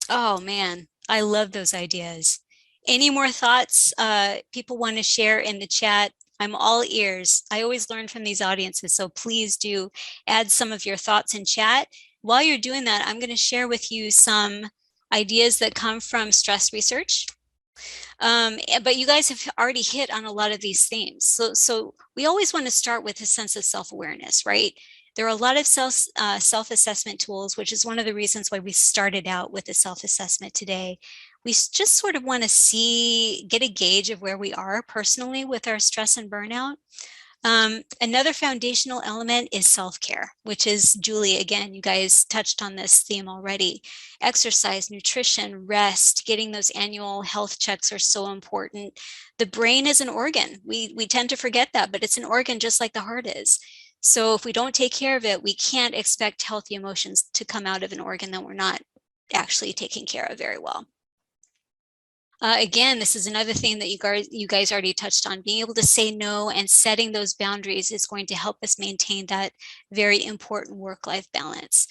Oh man, I love those ideas. Any more thoughts people want to share in the chat? I'm all ears. I always learn from these audiences, so please do add some of your thoughts in chat. While you're doing that, I'm going to share with you some ideas that come from stress research. But you guys have already hit on a lot of these themes. So we always want to start with a sense of self-awareness, right? There are a lot of self-assessment tools, which is one of the reasons why we started out with a self-assessment today. We just sort of want to get a gauge of where we are personally with our stress and burnout. Another foundational element is self-care, which is, Julie, again, you guys touched on this theme already. Exercise, nutrition, rest, getting those annual health checks are so important. The brain is an organ. We tend to forget that, but it's an organ just like the heart is. So if we don't take care of it, we can't expect healthy emotions to come out of an organ that we're not actually taking care of very well. Again, this is another thing that you guys already touched on. Being able to say no and setting those boundaries is going to help us maintain that very important work-life balance.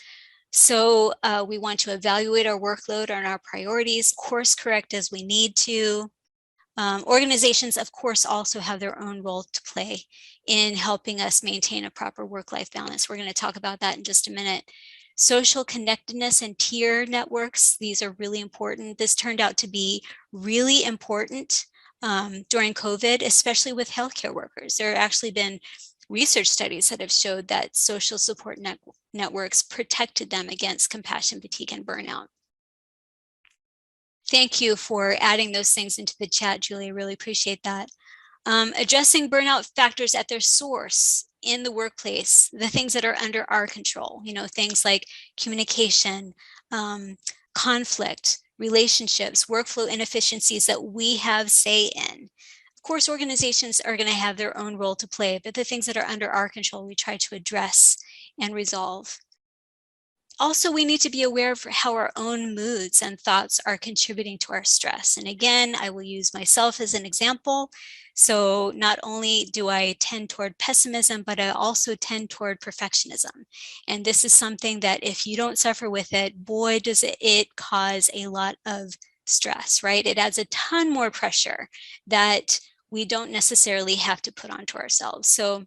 So we want to evaluate our workload and our priorities, course correct as we need to. Organizations, of course, also have their own role to play in helping us maintain a proper work-life balance. We're going to talk about that in just a minute. Social connectedness and peer networks, these are really important. This turned out to be really important during COVID, especially with healthcare workers. There have actually been research studies that have showed that social support networks protected them against compassion fatigue and burnout. Thank you for adding those things into the chat, Julie. I really appreciate that. Addressing burnout factors at their source in the workplace, the things that are under our control, things like communication, conflict, relationships, workflow inefficiencies that we have say in. Of course, organizations are going to have their own role to play, but the things that are under our control, we try to address and resolve. Also, we need to be aware of how our own moods and thoughts are contributing to our stress. And again, I will use myself as an example. So not only do I tend toward pessimism, but I also tend toward perfectionism. And this is something that if you don't suffer with it, boy, does it cause a lot of stress, right? It adds a ton more pressure that we don't necessarily have to put onto ourselves. So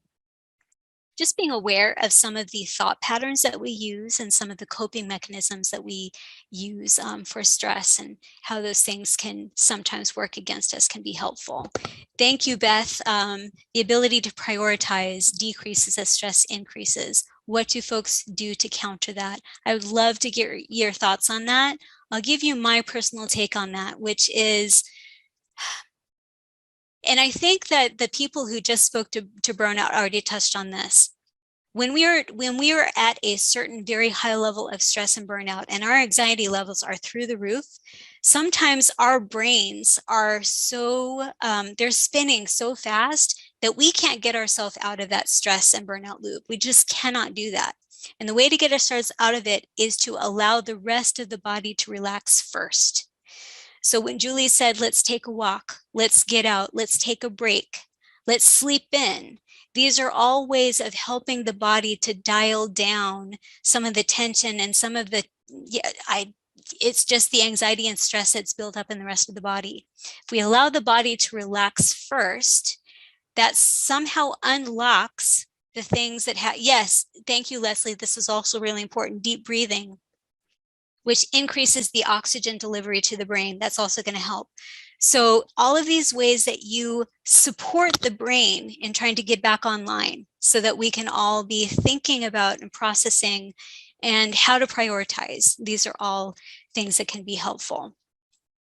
just being aware of some of the thought patterns that we use and some of the coping mechanisms that we use for stress and how those things can sometimes work against us can be helpful. Thank you, Beth. The ability to prioritize decreases as stress increases. What do folks do to counter that? I would love to get your thoughts on that. I'll give you my personal take on that, which is, and I think that the people who just spoke to burnout already touched on this. When we are at a certain very high level of stress and burnout and our anxiety levels are through the roof, sometimes our brains are so, they're spinning so fast that we can't get ourselves out of that stress and burnout loop. We just cannot do that. And the way to get ourselves out of it is to allow the rest of the body to relax first. So when Julie said, let's take a walk, let's get out, let's take a break, let's sleep in, these are all ways of helping the body to dial down some of the tension and some of the, it's just the anxiety and stress that's built up in the rest of the body. If we allow the body to relax first, that somehow unlocks the things that yes, thank you, Leslie. This is also really important. Deep breathing, which increases the oxygen delivery to the brain. That's also going to help. So all of these ways that you support the brain in trying to get back online so that we can all be thinking about and processing and how to prioritize. These are all things that can be helpful.